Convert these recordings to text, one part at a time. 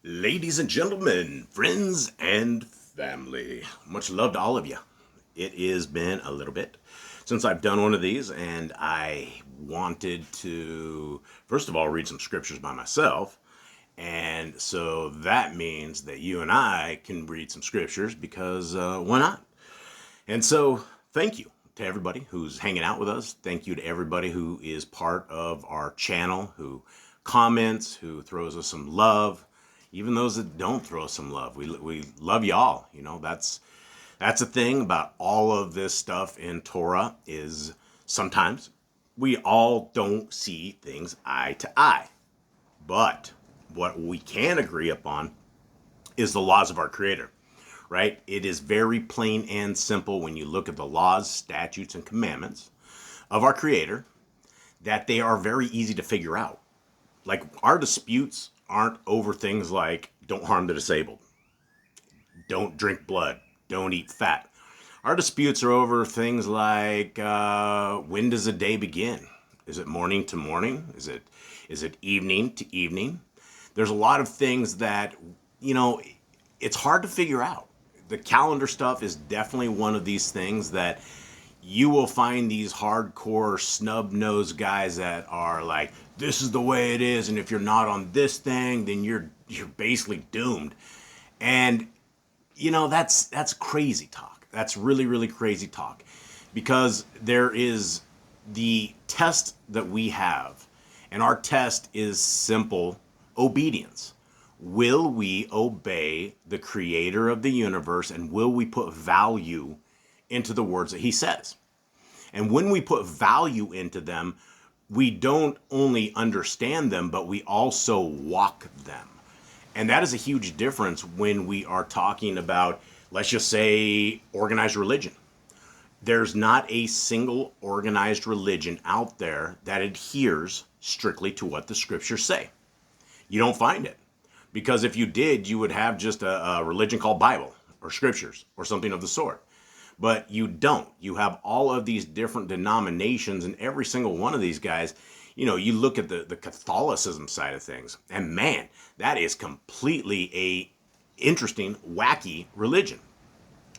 Ladies and gentlemen, friends and family, much love to all of you. It has been a little bit since I've done one of these, and I wanted to, first of all, read some scriptures by myself. And so that means that you and I can read some scriptures because why not? And so thank you to everybody who's hanging out with us. Thank you to everybody who is part of our channel, who comments, who throws us some love. Even those that don't throw us some love, we love y'all. You know, that's the thing about all of this stuff in Torah is sometimes we all don't see things eye to eye. But what we can agree upon is the laws of our Creator, right? It is very plain and simple when you look at the laws, statutes, and commandments of our Creator that they are very easy to figure out. Like, our disputes aren't over things like don't harm the disabled, don't drink blood, don't eat fat. Our disputes are over things like when does a day begin? Is it morning to morning? Is it evening to evening? There's a lot of things that, it's hard to figure out. The calendar stuff is definitely one of these things that you will find these hardcore snub-nosed guys that are like, this is the way it is, and if you're not on this thing, then you're basically doomed. And that's crazy talk. That's really, really crazy talk. Because there is the test that we have, and our test is simple obedience. Will we obey the Creator of the universe, and will we put value into the words that He says? And when we put value into them, we don't only understand them, but we also walk them. And that is a huge difference when we are talking about, let's just say, organized religion. There's not a single organized religion out there that adheres strictly to what the scriptures say. You don't find it. Because if you did, you would have just a religion called Bible or scriptures or something of the sort. But you don't. You have all of these different denominations, and every single one of these guys, you look at the Catholicism side of things, and man, that is completely a interesting, wacky religion.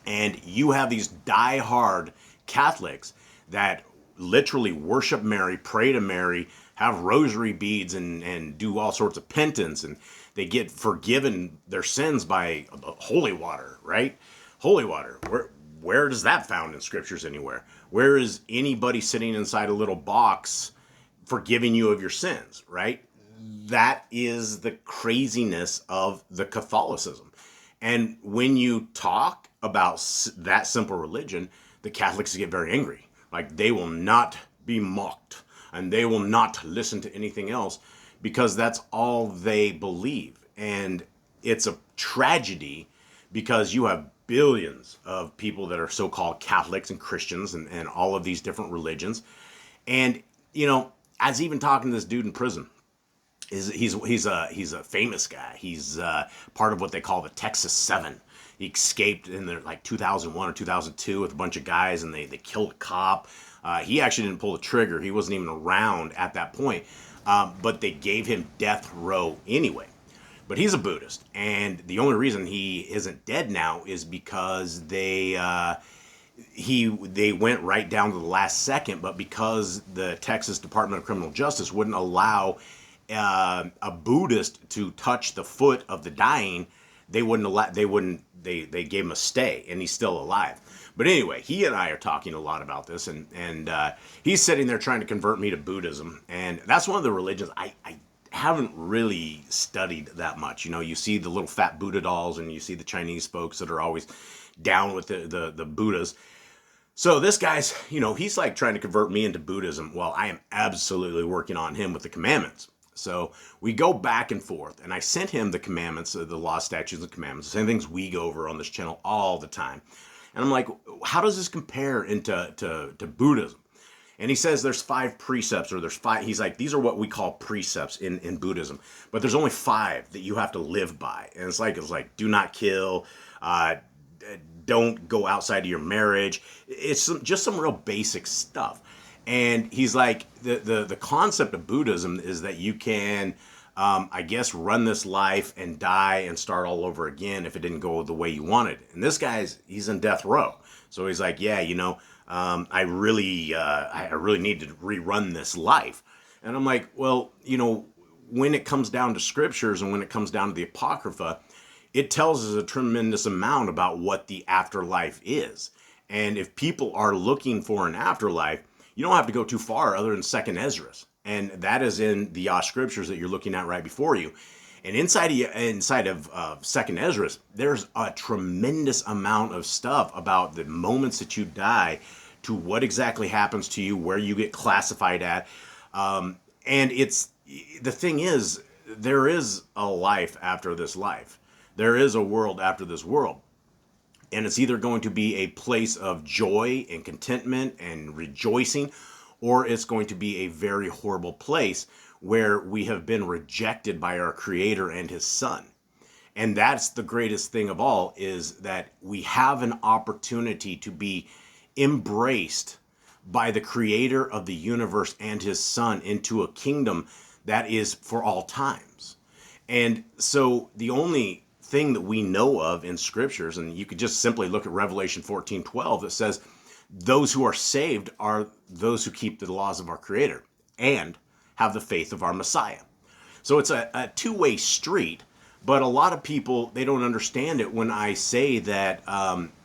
And you have these die-hard Catholics that literally worship Mary, pray to Mary, have rosary beads, and do all sorts of penance, and they get forgiven their sins by holy water, right? Holy water. Where does that found in scriptures anywhere? Where is anybody sitting inside a little box forgiving you of your sins, right? That is the craziness of the Catholicism. And when you talk about that simple religion, the Catholics get very angry. Like, they will not be mocked, and they will not listen to anything else because that's all they believe. And it's a tragedy because you have billions of people that are so-called Catholics and Christians and all of these different religions. And, I was even talking to this dude in prison. He's a famous guy. He's part of what they call the Texas 7. He escaped in like 2001 or 2002 with a bunch of guys, and they killed a cop. He actually didn't pull the trigger. He wasn't even around at that point. But they gave him death row anyway. But he's a Buddhist, and the only reason he isn't dead now is because they went right down to the last second. But because the Texas Department of Criminal Justice wouldn't allow a Buddhist to touch the foot of the dying, they gave him a stay, and he's still alive. But anyway, he and I are talking a lot about this, and he's sitting there trying to convert me to Buddhism, and that's one of the religions I haven't really studied that much. You see the little fat Buddha dolls, and you see the Chinese folks that are always down with the Buddhas. So this guy's, he's like trying to convert me into Buddhism. Well, I am absolutely working on him with the commandments. So we go back and forth, and I sent him the commandments, the law, statutes, and commandments, the same things we go over on this channel all the time. And I'm like, how does this compare to Buddhism? And he says there's 5 precepts, or there's 5. He's like, these are what we call precepts in Buddhism, but there's only 5 that you have to live by. And it's like do not kill, don't go outside of your marriage. It's just some real basic stuff. And he's like, the concept of Buddhism is that you can I guess, run this life and die and start all over again if it didn't go the way you wanted. And this he's in death row. So he's like, yeah, I really need to rerun this life. And I'm like, well, when it comes down to scriptures and when it comes down to the Apocrypha, it tells us a tremendous amount about what the afterlife is. And if people are looking for an afterlife, you don't have to go too far other than 2nd Ezra. And that is in the Yah Scriptures that you're looking at right before you. And inside of 2nd Ezra, there's a tremendous amount of stuff about the moments that you die, to what exactly happens to you, where you get classified at. And the thing is, there is a life after this life. There is a world after this world. And it's either going to be a place of joy and contentment and rejoicing, or it's going to be a very horrible place where we have been rejected by our Creator and His Son. And that's the greatest thing of all, is that we have an opportunity to be embraced by the Creator of the universe and His Son into a kingdom that is for all times. And so the only thing that we know of in scriptures, and you could just simply look at Revelation 14:12, that says those who are saved are those who keep the laws of our Creator and have the faith of our Messiah. So it's a two-way street, but a lot of people, they don't understand it when I say that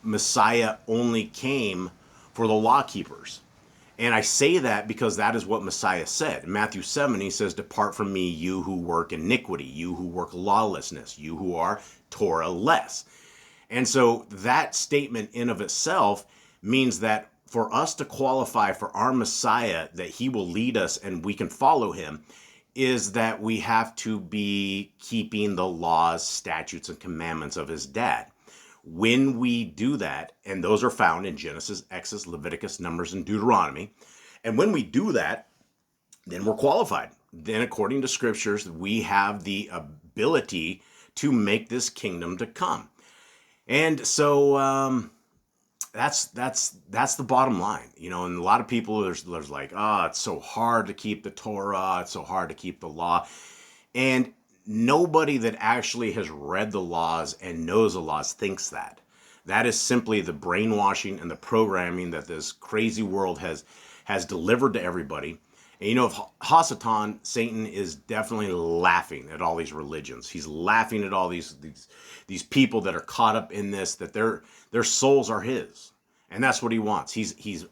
Messiah only came for the law keepers. And I say that because that is what Messiah said. In Matthew 7, he says, "Depart from me, you who work iniquity, you who work lawlessness, you who are Torah-less." And so that statement in of itself means that for us to qualify for our Messiah, that he will lead us and we can follow him, is that we have to be keeping the laws, statutes, and commandments of his dad. When we do that, and those are found in Genesis, Exodus, Leviticus, Numbers, and Deuteronomy, and when we do that, then we're qualified. Then according to scriptures, we have the ability to make this kingdom to come. And so that's the bottom line, and a lot of people, there's like, it's so hard to keep the Torah, it's so hard to keep the law. And nobody that actually has read the laws and knows the laws thinks that. That is simply the brainwashing and the programming that this crazy world has delivered to everybody. And Hasatan, Satan, is definitely laughing at all these religions. He's laughing at all these people that are caught up in this, that their souls are his. And that's what he wants. He's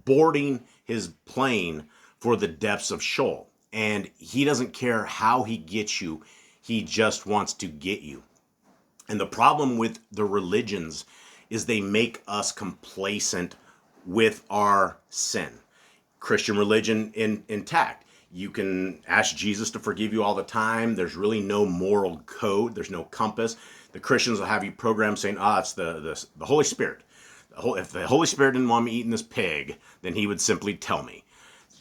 boarding his plane for the depths of Sheol. And he doesn't care how he gets you. He just wants to get you. And the problem with the religions is they make us complacent with our sin. Christian religion intact. You can ask Jesus to forgive you all the time. There's really no moral code. There's no compass. The Christians will have you programmed saying, it's the Holy Spirit. If the Holy Spirit didn't want me eating this pig, then he would simply tell me.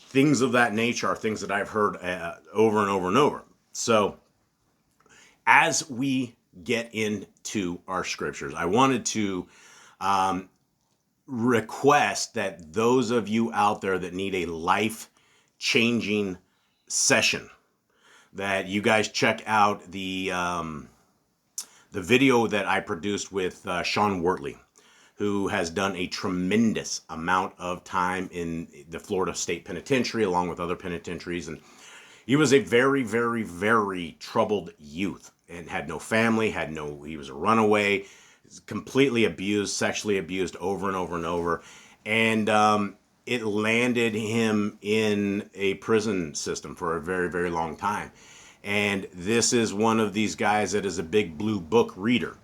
Things of that nature are things that I've heard over and over and over. So as we get into our scriptures, I wanted to request that those of you out there that need a life-changing session, that you guys check out the video that I produced with Sean Wortley, who has done a tremendous amount of time in the Florida State Penitentiary, along with other penitentiaries. And he was a very, very, very troubled youth and had no family, he was a runaway, completely abused, sexually abused over and over and over. And it landed him in a prison system for a very, very long time. And this is one of these guys that is a big blue book reader.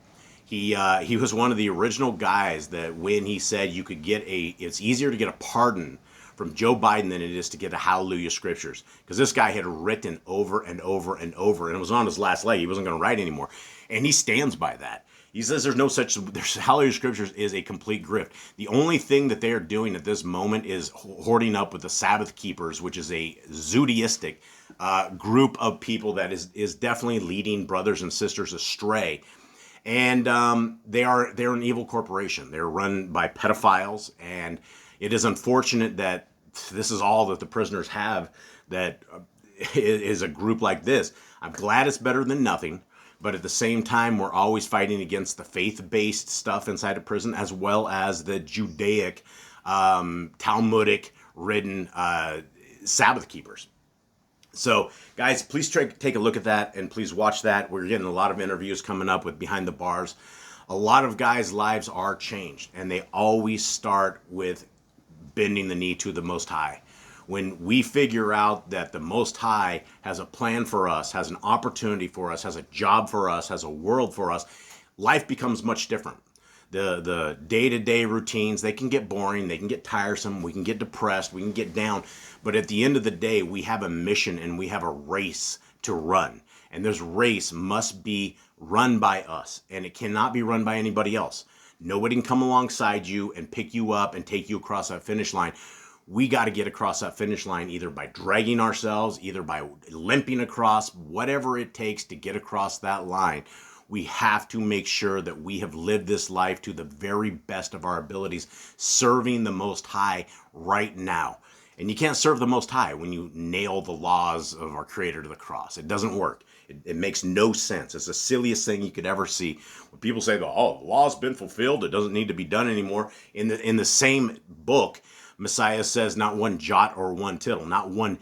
He was one of the original guys that when he said you could it's easier to get a pardon from Joe Biden than it is to get a Hallelujah Scriptures. Because this guy had written over and over and over, and it was on his last leg. He wasn't going to write anymore. And he stands by that. He says there's Hallelujah Scriptures is a complete grift. The only thing that they are doing at this moment is hoarding up with the Sabbath keepers, which is a Zoodeistic group of people that is definitely leading brothers and sisters astray. And they're an evil corporation. They're run by pedophiles, and it is unfortunate that this is all that the prisoners have, that is a group like this. I'm glad it's better than nothing, but at the same time, we're always fighting against the faith-based stuff inside of prison, as well as the Judaic, Talmudic-ridden Sabbath keepers. So, guys, please take a look at that, and please watch that. We're getting a lot of interviews coming up with Behind the Bars. A lot of guys' lives are changed, and they always start with bending the knee to the Most High. When we figure out that the Most High has a plan for us, has an opportunity for us, has a job for us, has a world for us, life becomes much different. The day-to-day routines, they can get boring, they can get tiresome, we can get depressed, we can get down. But at the end of the day, we have a mission and we have a race to run. And this race must be run by us, and it cannot be run by anybody else. Nobody can come alongside you and pick you up and take you across that finish line. We got to get across that finish line either by dragging ourselves, either by limping across, whatever it takes to get across that line. We have to make sure that we have lived this life to the very best of our abilities, serving the Most High right now. And you can't serve the Most High when you nail the laws of our Creator to the cross. It doesn't work. It makes no sense. It's the silliest thing you could ever see. When people say, "Oh, the law's been fulfilled. It doesn't need to be done anymore." In the same book, Messiah says, "Not one jot or one tittle, not one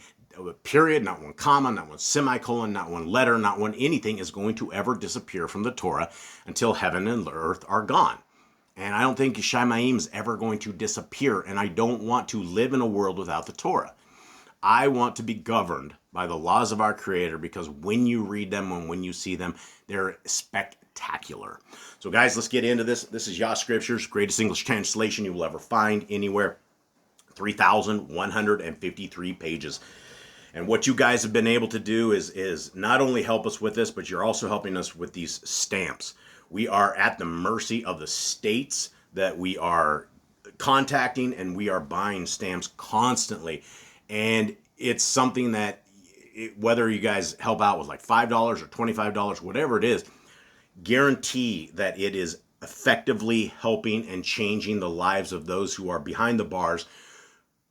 period, not one comma, not one semicolon, not one letter, not one anything is going to ever disappear from the Torah until heaven and earth are gone." And I don't think Shamayim is ever going to disappear, and I don't want to live in a world without the Torah. I want to be governed by the laws of our Creator, because when you read them and when you see them, they're spectacular. So guys, let's get into this. This is Yah Scriptures, greatest English translation you will ever find anywhere. 3,153 pages. And what you guys have been able to do is not only help us with this, but you're also helping us with these stamps. We are at the mercy of the states that we are contacting, and we are buying stamps constantly. And it's something that, whether you guys help out with like $5 or $25, whatever it is, guarantee that it is effectively helping and changing the lives of those who are behind the bars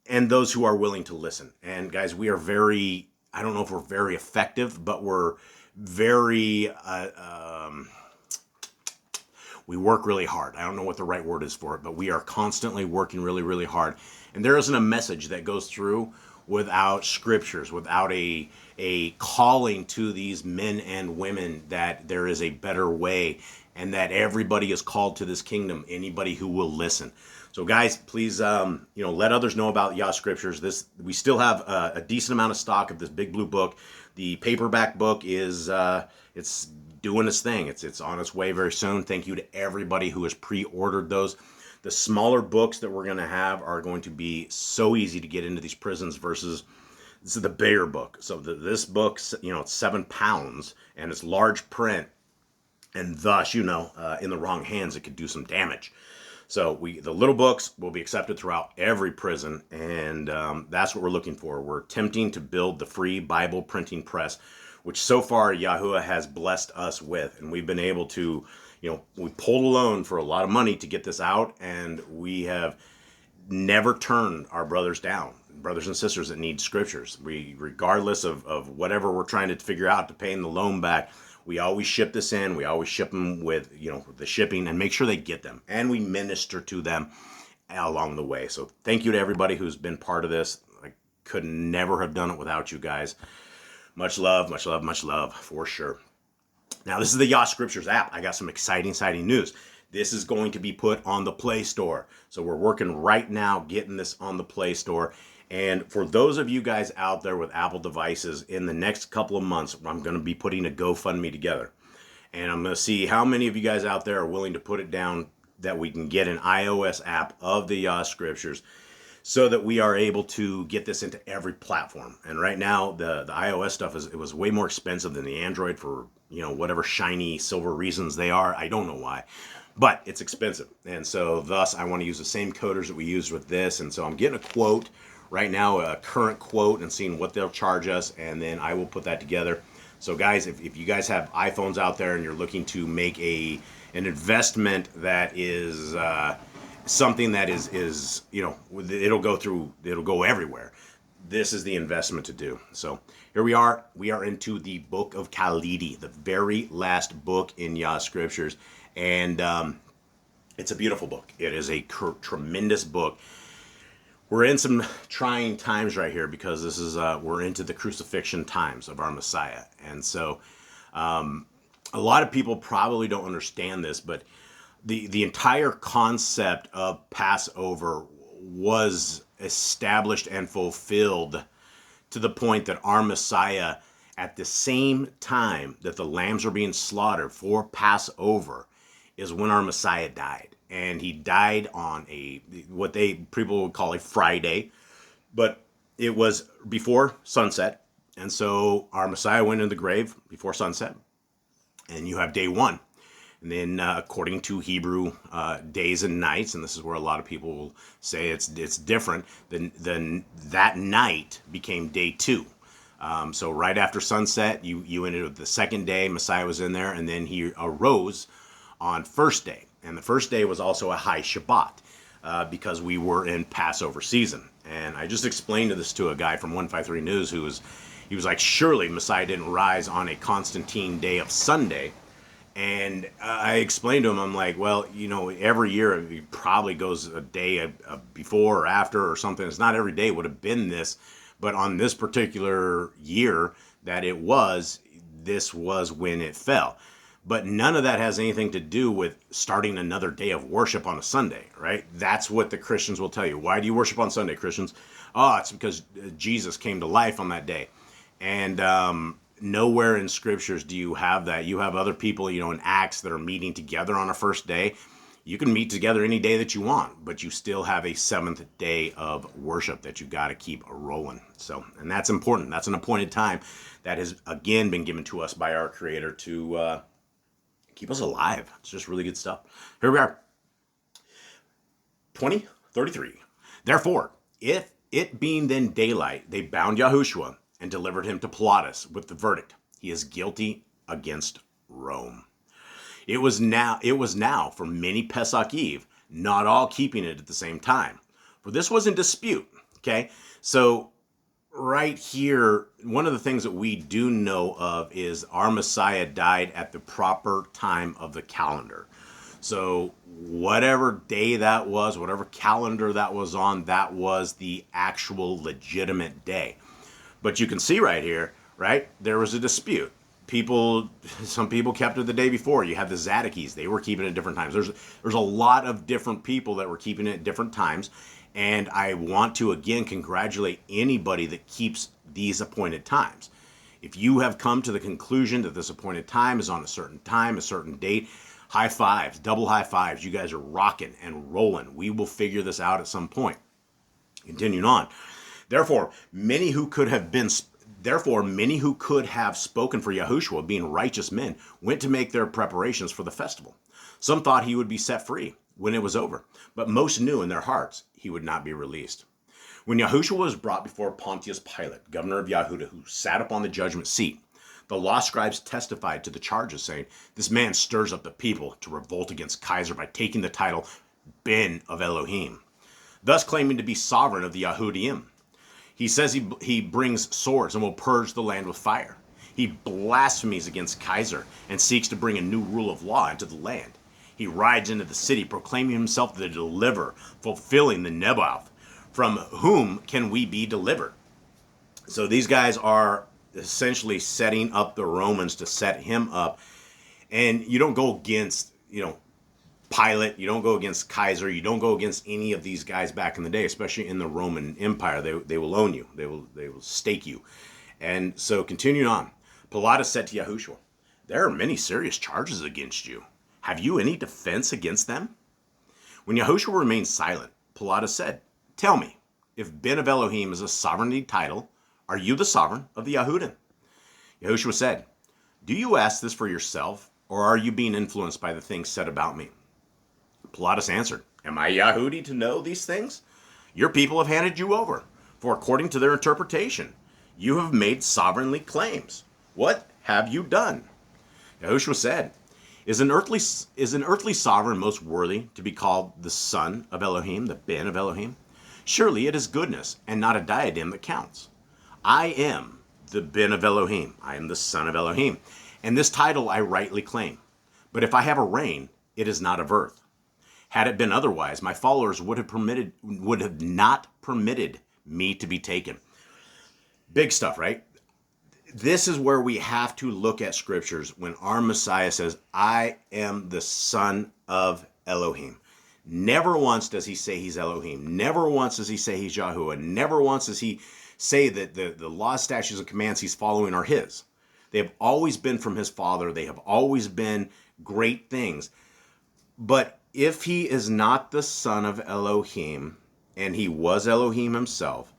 and those who are willing to listen. And guys, we are very, I don't know if we're very effective, but we're very, we work really hard. I don't know what the right word is for it, but we are constantly working really, really hard. And there isn't a message that goes through without scriptures, without a calling to these men and women that there is a better way and that everybody is called to this kingdom, anybody who will listen. So guys, please, let others know about Yah Scriptures. We still have a decent amount of stock of this big blue book. The paperback book is, it's doing its thing. It's on its way very soon. Thank you to everybody who has pre-ordered those. The smaller books that we're going to have are going to be so easy to get into these prisons versus this is the bigger book. So this book, it's 7 pounds and it's large print, and thus, in the wrong hands, it could do some damage. So the little books will be accepted throughout every prison, and that's what we're looking for. We're attempting to build the free Bible printing press, which so far Yahuwah has blessed us with. And we've been able to, we pulled a loan for a lot of money to get this out, and we have never turned our brothers down, brothers and sisters that need scriptures. Regardless of whatever we're trying to figure out to paying the loan back, we always ship this in. We always ship them with, the shipping, and make sure they get them. And we minister to them along the way. So thank you to everybody who's been part of this. I could never have done it without you guys. Much love, much love, much love, for sure. Now, this is the Yah Scriptures app. I got some exciting news. This is going to be put on the Play Store. So we're working right now getting this on the Play Store. And for those of you guys out there with Apple devices, in the next couple of months, I'm going to be putting a GoFundMe together. And I'm going to see how many of you guys out there are willing to put it down that we can get an iOS app of the Yah Scriptures so that we are able to get this into every platform. And right now, the iOS stuff, it was way more expensive than the Android for, whatever shiny silver reasons they are. I don't know why. But it's expensive. And so thus, I want to use the same coders that we used with this. And so I'm getting a quote right now, a current quote, and seeing what they'll charge us, and then I will put that together. So guys, if you guys have iPhones out there and you're looking to make an investment that is something that is it'll go everywhere, this is the investment to do. So here we are. We are into the book of Khalidi, the very last book in Yah Scriptures. And it's a beautiful book. It is a tremendous book. We're in some trying times right here because this is we're into the crucifixion times of our Messiah. And so a lot of people probably don't understand this, but the entire concept of Passover was established and fulfilled to the point that our Messiah, at the same time that the lambs are being slaughtered for Passover, is when our Messiah died. And he died on what people would call a Friday, but it was before sunset. And so our Messiah went into the grave before sunset. And you have day one. And then according to Hebrew days and nights, and this is where a lot of people will say it's different, then that night became day two. So right after sunset, you ended with the second day, Messiah was in there, and then he arose on first day. And the first day was also a high Shabbat because we were in Passover season. And I just explained this to a guy from 153 News he was like, surely Messiah didn't rise on a Constantine day of Sunday. And I explained to him, I'm like, well, every year it probably goes a day before or after or something. It's not every day would have been this, but on this particular year that this was when it fell. But none of that has anything to do with starting another day of worship on a Sunday, right? That's what the Christians will tell you. Why do you worship on Sunday, Christians? Oh, it's because Jesus came to life on that day. And nowhere in scriptures do you have that. You have other people, in Acts that are meeting together on a first day. You can meet together any day that you want, but you still have a seventh day of worship that you got to keep rolling. So, and that's important. That's an appointed time that has, again, been given to us by our Creator to keep us alive. It's just really good stuff. Here we are. 20:33. Therefore, if it being then daylight, they bound Yahushua and delivered him to Pilatus with the verdict, he is guilty against Rome. It was now for many Pesach Eve, not all keeping it at the same time. For this was in dispute. Okay, so right here, one of the things that we do know of is our Messiah died at the proper time of the calendar. So whatever day that was, whatever calendar that was on, that was the actual legitimate day. But you can see right here, right, there was a dispute. Some people kept it the day before. You have the Zadokis, they were keeping it at different times. There's a lot of different people that were keeping it at different times. And I want to, again, congratulate anybody that keeps these appointed times. If you have come to the conclusion that this appointed time is on a certain time, a certain date, high fives, double high fives. You guys are rocking and rolling. We will figure this out at some point. Continuing on. Therefore, many who could have spoken for Yahushua, being righteous men, went to make their preparations for the festival. Some thought he would be set free when it was over, but most knew in their hearts he would not be released. When Yahushua was brought before Pontius Pilate, governor of Yahudah, who sat upon the judgment seat, the law scribes testified to the charges, saying, "This man stirs up the people to revolt against Kaiser by taking the title Ben of Elohim, thus claiming to be sovereign of the Yahudim. He says he brings swords and will purge the land with fire. He blasphemies against Kaiser and seeks to bring a new rule of law into the land. He rides into the city, proclaiming himself the deliverer, fulfilling the Nebaioth. From whom can we be delivered?" So these guys are essentially setting up the Romans to set him up. And you don't go against, Pilate, you don't go against Kaiser, you don't go against any of these guys back in the day, especially in the Roman Empire. They will own you. They will stake you. And so continuing on, Pilatus said to Yahushua, "There are many serious charges against you. Have you any defense against them?" When Yahushua remained silent, Pilatus said, "Tell me, if Ben of Elohim is a sovereignty title, are you the sovereign of the Yahudim?" Yahushua said, "Do you ask this for yourself, or are you being influenced by the things said about me?" Pilatus answered, "Am I Yahudi to know these things? Your people have handed you over, for according to their interpretation, you have made sovereignly claims. What have you done?" Yahushua said, Is an earthly sovereign most worthy to be called the son of Elohim, the Ben of Elohim? Surely it is goodness and not a diadem that counts. I am the Ben of Elohim. I am the son of Elohim. And this title I rightly claim. But if I have a reign, it is not of earth. Had it been otherwise, my followers would have not permitted me to be taken. Big stuff, right? This is where we have to look at scriptures when our Messiah says, I am the son of Elohim. Never once does he say he's Elohim. Never once does he say he's Yahuwah. Never once does he say that the laws, statutes, and commands he's following are his. They have always been from his Father. They have always been great things. But if he is not the son of Elohim, and he was Elohim himself,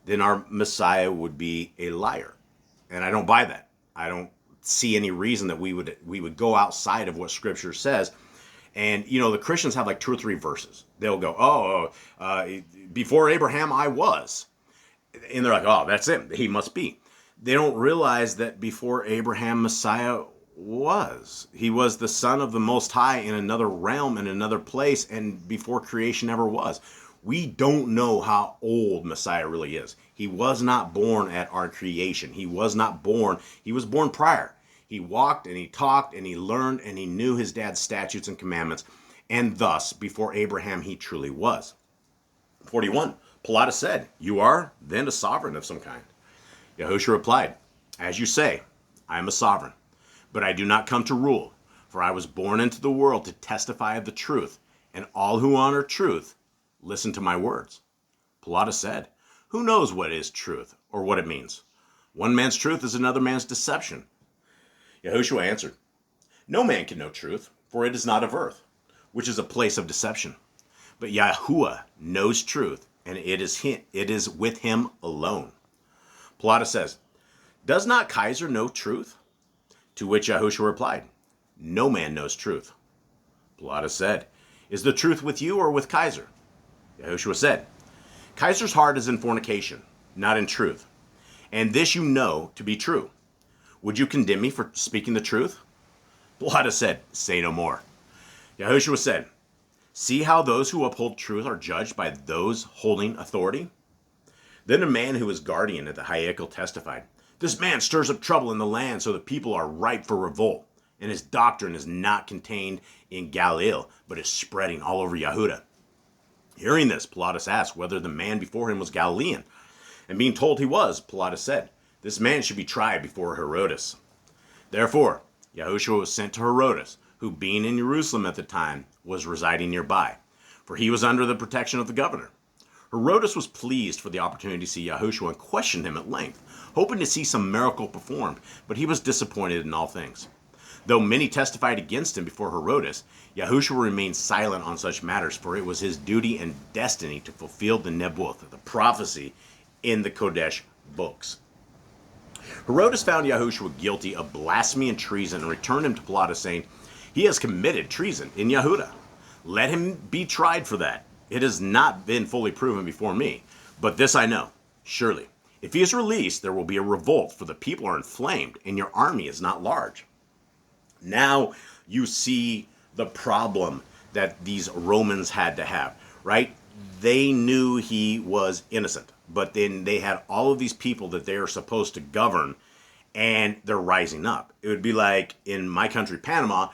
then our Messiah would be a liar. And I don't buy that. I don't see any reason that we would go outside of what Scripture says. And, you know, the Christians have like 2 or 3 verses. They'll go, before Abraham, I was. And they're like, oh, that's him. He must be. They don't realize that before Abraham, Messiah was. He was the son of the Most High in another realm, in another place, and before creation ever was. We don't know how old Messiah really is. He was not born at our creation. He was not born. He was born prior. He walked and he talked and he learned and he knew his dad's statutes and commandments. And thus, before Abraham, he truly was. 41, Pilatus said, you are then a sovereign of some kind. Yahushua replied, as you say, I am a sovereign, but I do not come to rule, for I was born into the world to testify of the truth, and all who honor truth, listen to my words. Pilatus said, who knows what is truth or what it means? One man's truth is another man's deception. Yahushua answered, no man can know truth, for it is not of earth, which is a place of deception. But Yahuwah knows truth, and it is with him alone. Pilatus says, does not Kaiser know truth? To which Yahushua replied, no man knows truth. Pilatus said, is the truth with you or with Kaiser? Yahushua said, Kaiser's heart is in fornication, not in truth. And this you know to be true. Would you condemn me for speaking the truth? Pilatus said, say no more. Yahushua said, see how those who uphold truth are judged by those holding authority? Then a man who was guardian at the Hayekel testified, this man stirs up trouble in the land so the people are ripe for revolt, and his doctrine is not contained in Galilee, but is spreading all over Yehuda. Hearing this, Pilatus asked whether the man before him was Galilean. And being told he was, Pilatus said, this man should be tried before Herodes. Therefore, Yahushua was sent to Herodes, who being in Jerusalem at the time, was residing nearby, for he was under the protection of the governor. Herodes was pleased for the opportunity to see Yahushua and questioned him at length, hoping to see some miracle performed, but he was disappointed in all things. Though many testified against him before Herodes, Yahushua remained silent on such matters, for it was his duty and destiny to fulfill the nebuth, the prophecy, in the Kodesh books. Herodes found Yahushua guilty of blasphemy and treason and returned him to Pilatus, saying, he has committed treason in Yehuda. Let him be tried for that. It has not been fully proven before me, but this I know, surely. If he is released, there will be a revolt, for the people are inflamed, and your army is not large. Now you see the problem that these Romans had to have, right? They knew he was innocent, but then they had all of these people that they are supposed to govern, and they're rising up. It would be like in my country, Panama,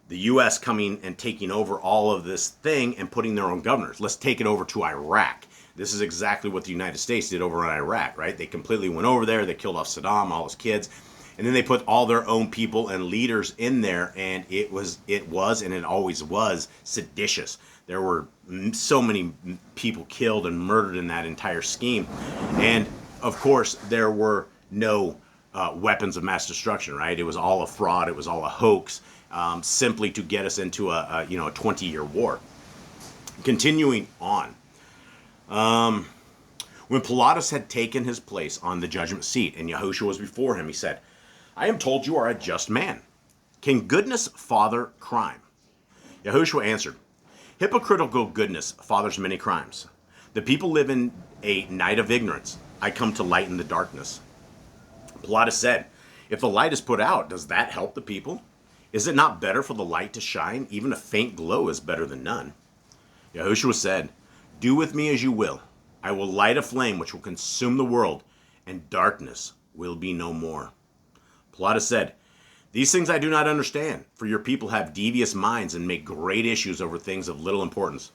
the U.S. coming and taking over all of this thing and putting their own governors. Let's take it over to Iraq. This is exactly what the United States did over in Iraq, right? They completely went over there. They killed off Saddam, all his kids. And then they put all their own people and leaders in there, and it was and it always was seditious. There were so many people killed and murdered in that entire scheme. And, of course, there were no weapons of mass destruction, right? It was all a fraud. It was all a hoax, simply to get us into a 20-year war. Continuing on. When Pilatus had taken his place on the judgment seat and Yahushua was before him, he said, I am told you are a just man. Can goodness father crime? Yahushua answered, hypocritical goodness fathers many crimes. The people live in a night of ignorance. I come to lighten the darkness. Pilatus said, if the light is put out, does that help the people? Is it not better for the light to shine? Even a faint glow is better than none. Yahushua said, do with me as you will. I will light a flame which will consume the world, and darkness will be no more. Pilate said, these things I do not understand, for your people have devious minds and make great issues over things of little importance.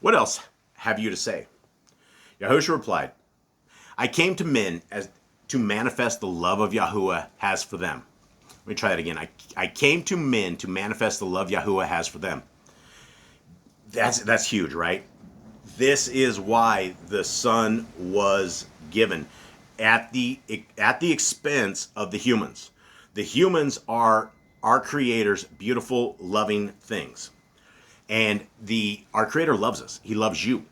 What else have you to say? Yahushua replied, I came to men as to manifest the love of Yahuwah has for them. Let me try that again. I came to men to manifest the love Yahuwah has for them. That's huge, right? This is why the Son was given at the expense of the humans. The humans are our Creator's beautiful, loving things. And our Creator loves us. He loves you.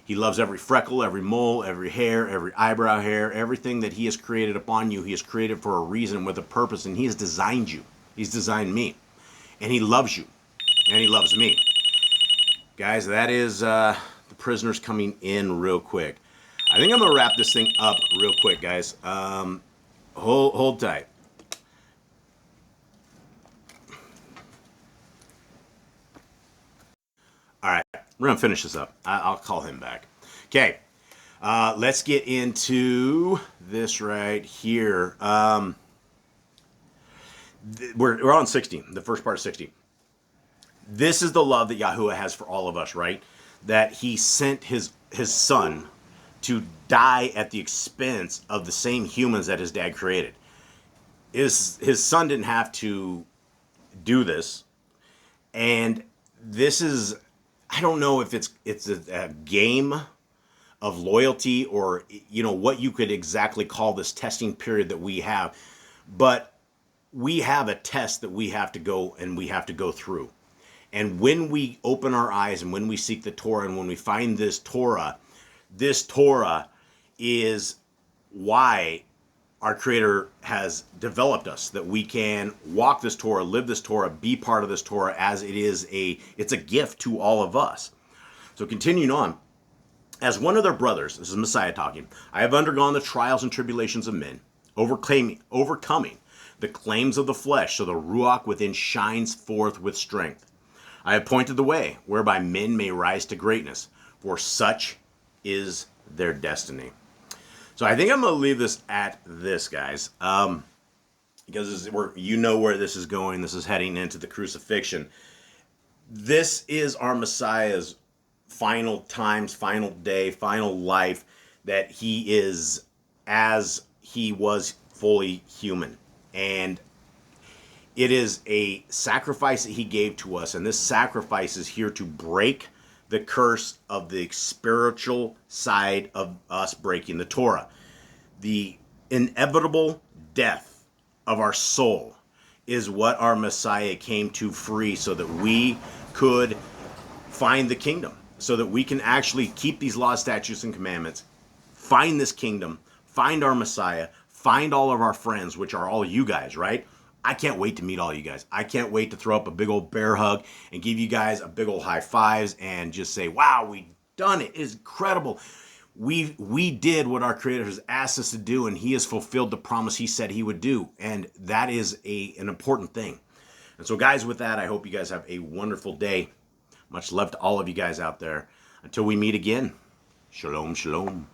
He loves every freckle, every mole, every hair, every eyebrow hair, everything that He has created upon you. He has created for a reason, with a purpose, and He has designed you. He's designed me. And He loves you. And He loves me. Guys, that is the prisoners coming in real quick. I think I'm going to wrap this thing up real quick, guys. Hold tight. All right, we're going to finish this up. I'll call him back. Okay, let's get into this right here. We're on 60, the first part of 60. This is the love that Yahuwah has for all of us, right? That He sent His Son to die at the expense of the same humans that His dad created. His Son didn't have to do this. And this is, I don't know if it's a game of loyalty, or what you could exactly call this testing period that we have, but we have a test that we have to go through. And when we open our eyes and when we seek the Torah and when we find this Torah is why our Creator has developed us, that we can walk this Torah, live this Torah, be part of this Torah, as it's a gift to all of us. So continuing on, as one of their brothers, this is Messiah talking, I have undergone the trials and tribulations of men, overcoming the claims of the flesh, so the Ruach within shines forth with strength. I have pointed the way whereby men may rise to greatness, for such is their destiny. So I think I'm going to leave this at this, guys, because you know where this is going. This is heading into the crucifixion. This is our Messiah's final times, final day, final life, that He is as He was fully human. And it is a sacrifice that He gave to us, and this sacrifice is here to break the curse of the spiritual side of us breaking the Torah. The inevitable death of our soul is what our Messiah came to free, so that we could find the kingdom, so that we can actually keep these laws, statutes, and commandments, find this kingdom, find our Messiah, find all of our friends, which are all you guys, right? I can't wait to meet all you guys. I can't wait to throw up a big old bear hug and give you guys a big old high fives and just say, wow, we done it. It's incredible. We did what our Creator has asked us to do, and He has fulfilled the promise He said He would do. And that is an important thing. And so, guys, with that, I hope you guys have a wonderful day. Much love to all of you guys out there. Until we meet again, shalom, shalom.